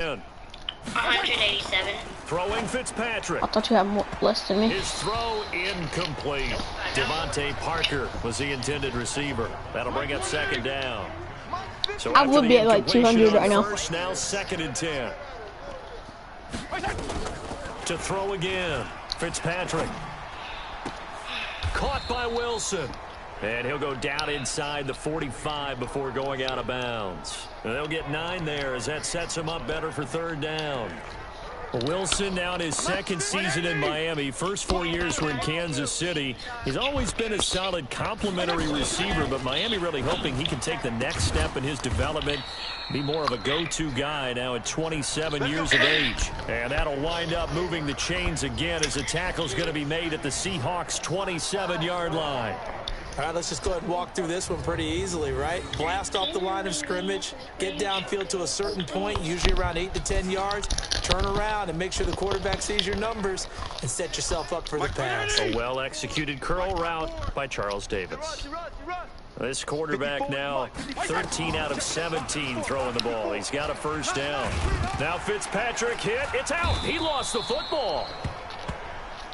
187. Throwing Fitzpatrick. I thought you had less than me. His throw incomplete. Devontae Parker was the intended receiver. That'll bring up second down. So I would be at like 200 right now. First, now second and 10. To throw again. Fitzpatrick. Caught by Wilson. And he'll go down inside the 45 before going out of bounds. And they'll get 9 there as that sets him up better for third down. Wilson now in his second season in Miami. First 4 years were in Kansas City. He's always been a solid complementary receiver, but Miami really hoping he can take the next step in his development, be more of a go-to guy now at 27 years of age. And that'll wind up moving the chains again as the tackle's going to be made at the Seahawks' 27-yard line. All right, let's just go ahead and walk through this one pretty easily, right? Blast off the line of scrimmage, get downfield to a certain point, usually around 8 to 10 yards, turn around and make sure the quarterback sees your numbers and set yourself up for the pass. A well-executed curl route by Charles Davis. This quarterback now 13 out of 17 throwing the ball. He's got a first down. Now Fitzpatrick hit. It's out. He lost the football.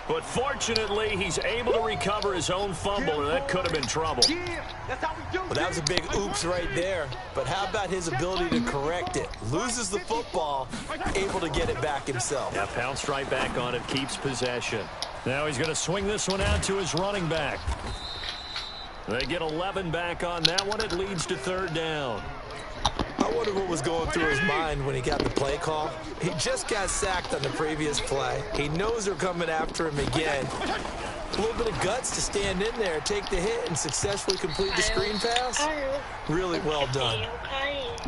But fortunately, he's able to recover his own fumble, or that could have been trouble. Well, that was a big oops right there. But how about his ability to correct it? Loses the football, able to get it back himself. Yeah, pounced right back on it, keeps possession. Now he's going to swing this one out to his running back. They get 11 back on that one. It leads to third down. I wonder what was going through his mind when he got the play call. He just got sacked on the previous play. He knows they're coming after him again. A little bit of guts to stand in there, take the hit, and successfully complete the screen pass. Really well done.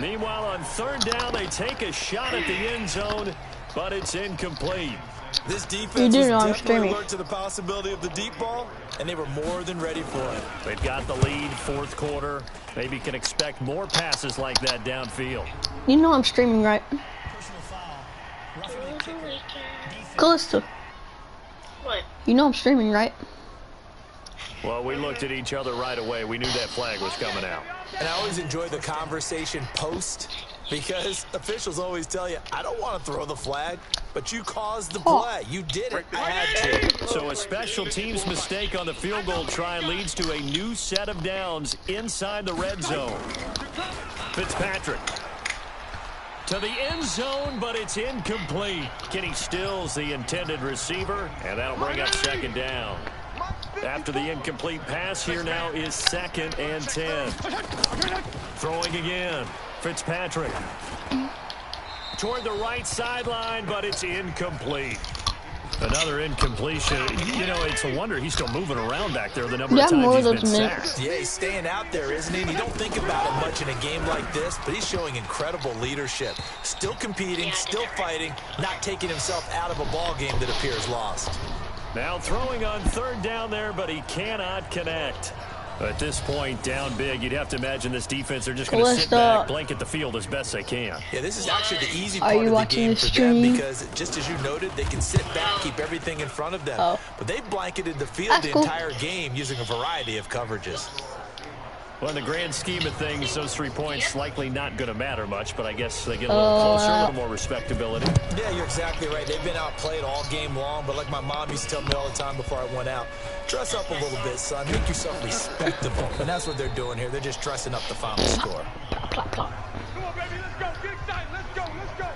Meanwhile, on third down, they take a shot at the end zone, but it's incomplete. This defense was definitely alert to the possibility of the deep ball, and they were more than ready for it. They've got the lead, fourth quarter. Maybe can expect more passes like that downfield. You know I'm streaming, right? Calista. What? You know I'm streaming, right? Well, we looked at each other right away. We knew that flag was coming out. And I always enjoy the conversation post, because officials always tell you, I don't want to throw the flag, but you caused the play. You did it. I had to. So a special teams mistake on the field goal try leads to a new set of downs inside the red zone. Fitzpatrick to the end zone, but it's incomplete. Kenny Stills, the intended receiver, and that'll bring up second down. After the incomplete pass, here now is second and 10. Throwing again. Fitzpatrick toward the right sideline, but it's incomplete. Another incompletion. You know, it's a wonder he's still moving around back there the number of times he's been sacked. Yeah, he's staying out there, isn't he? And you don't think about it much in a game like this, but he's showing incredible leadership. Still competing, still fighting, not taking himself out of a ball game that appears lost. Now throwing on third down there, but he cannot connect. At this point, down big, you'd have to imagine this defense are just going to sit back, blanket the field as best they can. Yeah, this is actually the easy part of the game for them, because just as you noted, they can sit back, keep everything in front of them. But they've blanketed the field the entire game using a variety of coverages. Well, in the grand scheme of things, those 3 points likely not going to matter much, but I guess they get a little closer, a little more respectability. Yeah, you're exactly right. They've been outplayed all game long, but like my mom used to tell me all the time before I went out, dress up a little bit, son. Make yourself respectable. And that's what they're doing here. They're just dressing up the final score. Plop, plop. Come on, baby. Let's go. Get excited. Let's go. Let's go.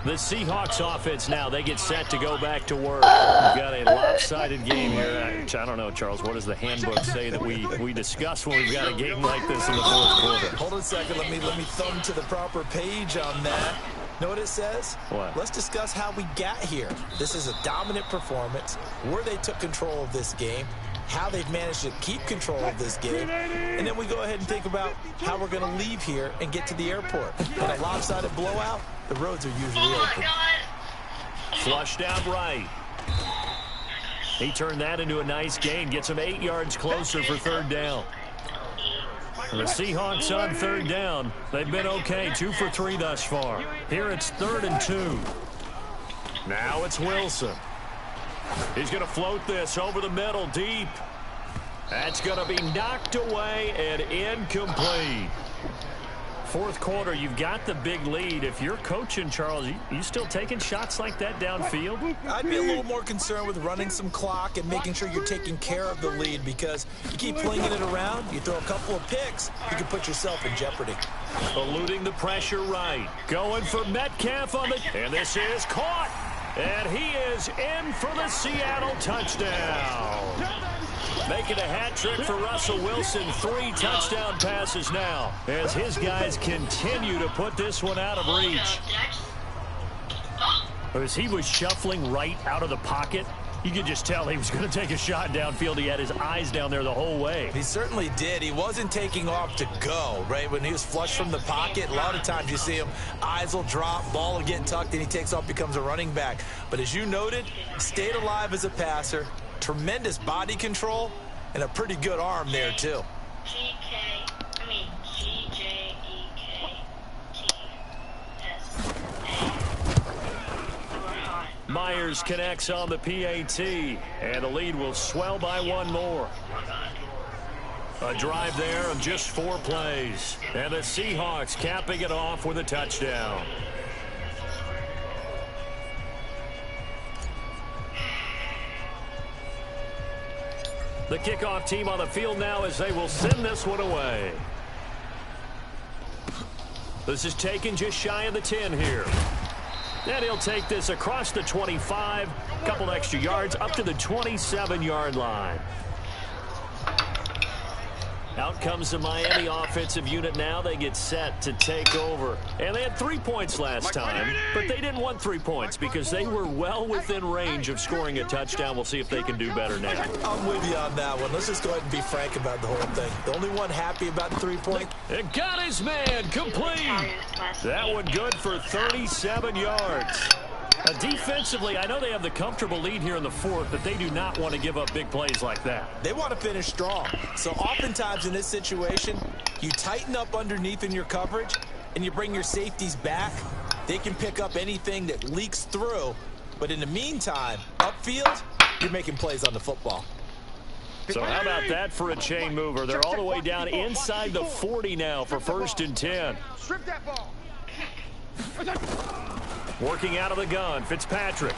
The Seahawks offense now, they get set to go back to work. We've got a lopsided game here. I don't know, Charles, what does the handbook say that we discuss when we've got a game like this in the fourth quarter? Hold on a second. Let me thumb to the proper page on that. Know what it says? What? Let's discuss how we got here. This is a dominant performance, where they took control of this game, how they've managed to keep control of this game, and then we go ahead and think about how we're going to leave here and get to the airport. In a lopsided blowout, the roads are usually open. Flushed out right. He turned that into a nice gain, gets him 8 yards closer for third down. The Seahawks on third down. They've been okay, 2 for 3 thus far. Here it's 3rd and 2. Now it's Wilson. He's going to float this over the middle, deep. That's going to be knocked away and incomplete. Fourth quarter, you've got the big lead. If you're coaching, Charles, you still taking shots like that downfield? I'd be a little more concerned with running some clock and making sure you're taking care of the lead, because you keep flinging it around, you throw a couple of picks, you can put yourself in jeopardy. Eluding the pressure right. Going for Metcalf on the... And this is caught. And he is in for the Seattle touchdown. Making a hat trick for Russell Wilson. 3 touchdown passes now as his guys continue to put this one out of reach. As he was shuffling right out of the pocket, you could just tell he was going to take a shot downfield. He had his eyes down there the whole way. He certainly did. He wasn't taking off to go, right? When he was flushed from the pocket, a lot of times you see him, eyes will drop, ball will get tucked, and he takes off, becomes a running back. But as you noted, stayed alive as a passer, tremendous body control, and a pretty good arm there, too. Myers connects on the PAT, and the lead will swell by 1 more. A drive there of just 4 plays, and the Seahawks capping it off with a touchdown. The kickoff team on the field now as they will send this one away. This is taken just shy of the 10 here. And he'll take this across the 25, a couple extra yards up to the 27-yard line. Out comes the Miami offensive unit now. They get set to take over. And they had 3 points last time, but they didn't want 3 points because they were well within range of scoring a touchdown. We'll see if they can do better now. I'm with you on that one. Let's just go ahead and be frank about the whole thing. The only one happy about the 3-point. It got his man complete. That one good for 37 yards. Defensively, I know they have the comfortable lead here in the 4th, but they do not want to give up big plays like that. They want to finish strong. So oftentimes in this situation, you tighten up underneath in your coverage, and you bring your safeties back. They can pick up anything that leaks through. But in the meantime, upfield, you're making plays on the football. So how about that for a chain mover? They're all the way down inside the 40 now for 1st and 10. Strip that ball. Working out of the gun, Fitzpatrick.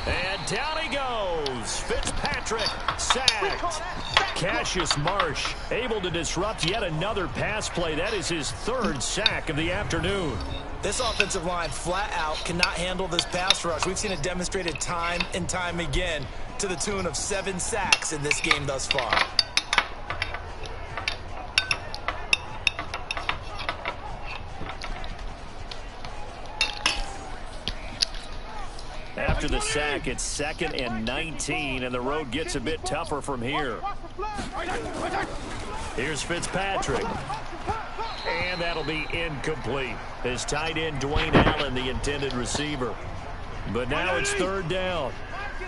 And down he goes. Fitzpatrick sacked. Cassius Marsh able to disrupt yet another pass play. That is his 3rd sack of the afternoon. This offensive line flat out cannot handle this pass rush. We've seen it demonstrated time and time again to the tune of 7 sacks in this game thus far. After the sack, it's 2nd and 19, and the road gets a bit tougher from here. Here's Fitzpatrick. And that'll be incomplete. His tight end, Dwayne Allen, the intended receiver. But now it's 3rd down.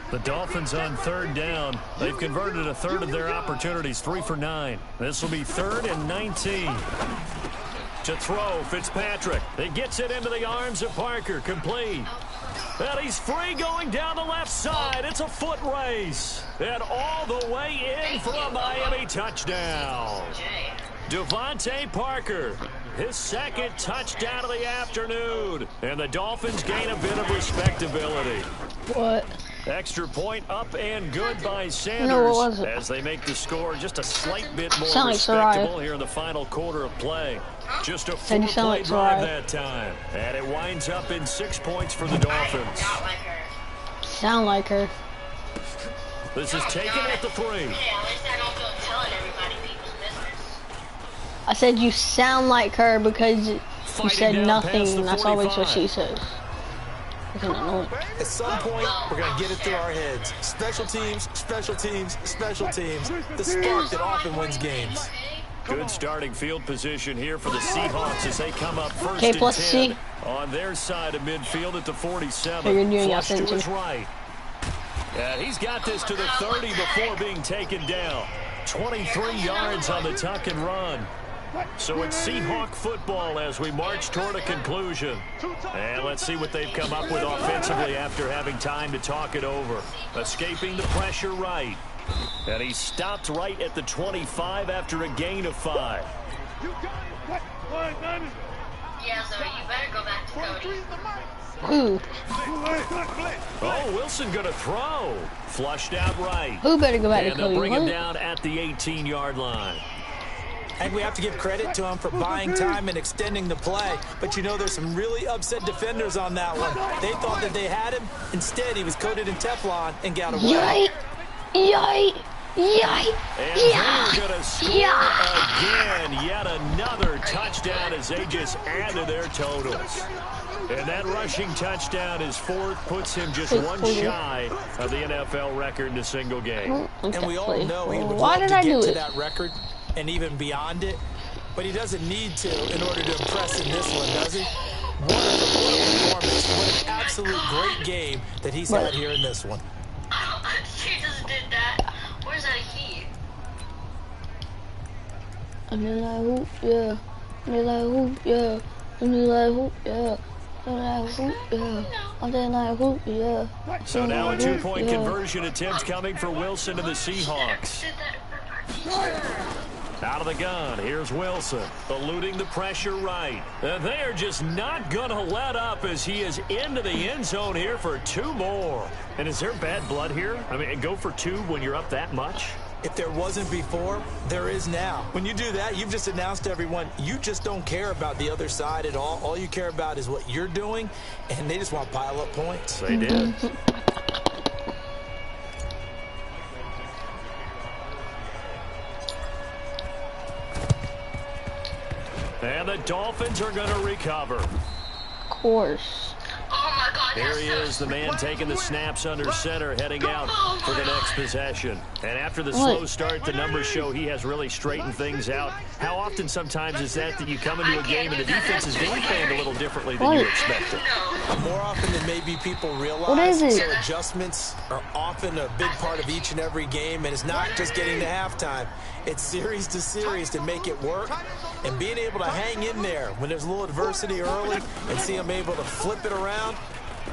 The Dolphins on 3rd down. They've converted a 1/3 of their opportunities, 3 for 9. This will be 3rd and 19. To throw, Fitzpatrick. He gets it into the arms of Parker. Complete. And he's free going down the left side. It's a foot race. And all the way in for a Miami touchdown. Devontae Parker, his 2nd touchdown of the afternoon. And the Dolphins gain a bit of respectability. What? Extra point up and good by Sanders. No, what was it? As they make the score just a slight bit more Sound like respectable Sarai. here in the final quarter of play. Just a And you sound 4-play like drive Sarai. that time. And it winds up in 6 points for the Dolphins. Sound like her. This is taken at the 3. At least I don't feel telling everybody people's business. I said you sound like her because you Fighting said down nothing, past the and that's always what 45. she says. Isn't it annoying? At some point, we're going to get it through our heads. Special teams, special teams, special teams. The spark that often wins games. Good starting field position here for the Seahawks as they come up 1st K and plus 10 C. on their side of midfield at the 47. Figured you and Flush to Yasin his too. right. And he's got this to the 30 before being taken down. 23 yards on the tuck and run. So it's Seahawk football as we march toward a conclusion. And let's see what they've come up with offensively after having time to talk it over. Escaping the pressure right. And he stopped right at the 25 after a gain of 5. Who? Oh, Wilson going to throw. Flushed out right. Who better go back to And they'll Cody? bring him What? down at the 18-yard line. And we have to give credit to him for buying time and extending the play. But you know, there's some really upset defenders on that one. They thought that they had him. Instead, he was coated in Teflon and got away. Yikes! Yikes! Yikes! And they're going to score again. Yet another touchdown as they just add to their totals. And that rushing touchdown is fourth, puts him just one shy of the NFL record in a single game. And we all know he would Why love did to I get do to it? that record and even beyond it. But he doesn't need to in order to impress in this one, does he? What a performance. What an absolute great game that he's had here in this one. She just did that. Where's that he? I'm like, hoop, yeah. I'm like, hoop, yeah. I'm like, hoop, yeah. I'm like, hoop, yeah. I'm like, hoop, yeah. So now a two-point conversion attempt coming for Wilson and the Seahawks. Did that. Out of the gun, here's Wilson, eluding the pressure right. They are just not going to let up as he is into the end zone here for two more. And is there bad blood here? I mean, go for two when you're up that much? If there wasn't before, there is now. When you do that, you've just announced to everyone, you just don't care about the other side at all. All you care about is what you're doing, and they just want to pile up points. They did. And the Dolphins are going to recover. Of course. Oh my God. Here he is, the man taking the snaps under center, heading out for the next possession. And after the slow start, the numbers show he has really straightened things out. How often sometimes is that you come into a game and the defense is game planned a little differently than you expected? More often than maybe people realize. What is it? So adjustments are often a big part of each and every game, and it's not just getting to halftime. It's series to series to make it work, and being able to hang in there when there's a little adversity early and see them able to flip it around,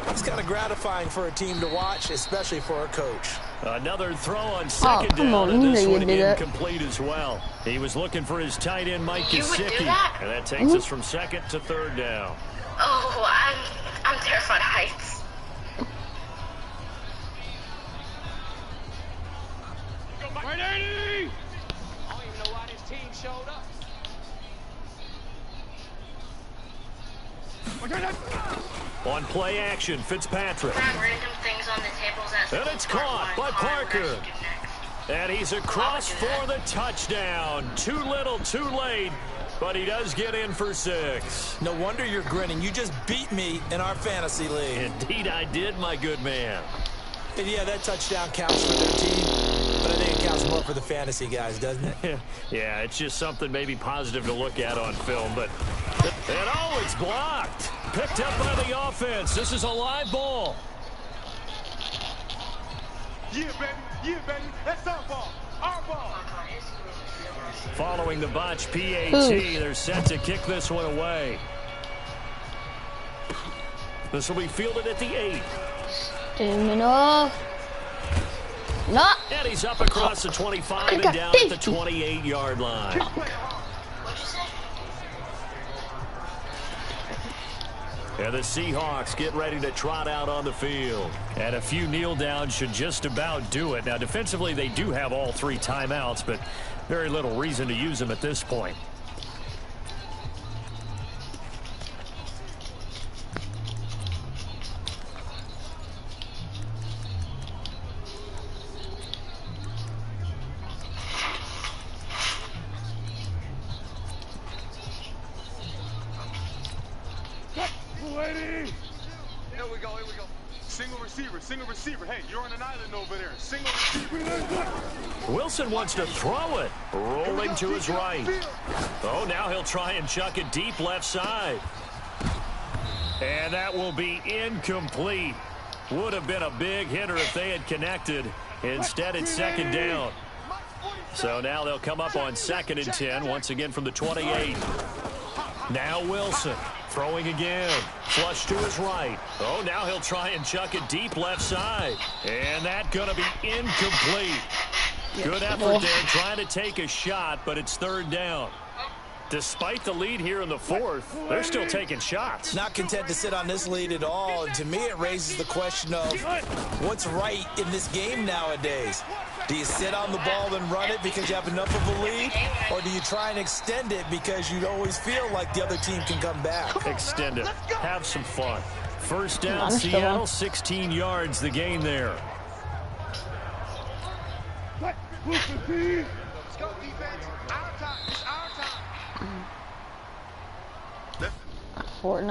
it's kind of gratifying for a team to watch, especially for a coach. Another throw on second come down, on, and you this know you one did that. incomplete as well. He was looking for his tight end, Mike You would do Gesicki, that? and that takes us from second to third down. Oh, I'm terrified of heights. Right, Eddie! I don't even know why this team showed up. On play action, Fitzpatrick. Grab random things on the tables as And it's caught by Parker. And he's across for the touchdown. Too little, too late, but he does get in for 6. No wonder you're grinning. You just beat me in our fantasy league. Indeed I did, my good man. And yeah, that touchdown counts for their team, but I think it counts more for the fantasy guys, doesn't it? Yeah, it's just something maybe positive to look at on film, but... And oh, it's blocked. Picked up by the offense. This is a live ball. Yeah, baby. That's our ball. Our ball. Following the botch PAT, Ooh. they're set to kick this one away. This will be fielded at the 8. Stamina. No. And he's up across the 25 and down at the 28-yard line. What'd you say? And the Seahawks get ready to trot out on the field. And a few kneel downs should just about do it. Now, defensively, they do have all 3 timeouts, but very little reason to use them at this point. Lady! Here we go. Single receiver. Hey, you're on an island over there. Single receiver. Wilson wants to throw it. Rolling to his right. Oh, now he'll try and chuck it deep left side. And that will be incomplete. Would have been a big hitter if they had connected. Instead, it's second down. So now they'll come up on 2nd and 10, once again from the 28. Now Wilson. Throwing again. Flush to his right. Oh, now he'll try and chuck it deep left side. And that's going to be incomplete. Good effort there trying to take a shot, but it's third down. Despite the lead here in the fourth, they're still taking shots. Not content to sit on this lead at all. And to me, it raises the question of what's right in this game nowadays. Do you sit on the ball and run it because you have enough of a lead? Or do you try and extend it because you always feel like the other team can come back? Extend it. Have some fun. First down, I'm still Seattle, on. 16 yards, the gain there. Let's go, defense. Our time. It's our time. Fortnite.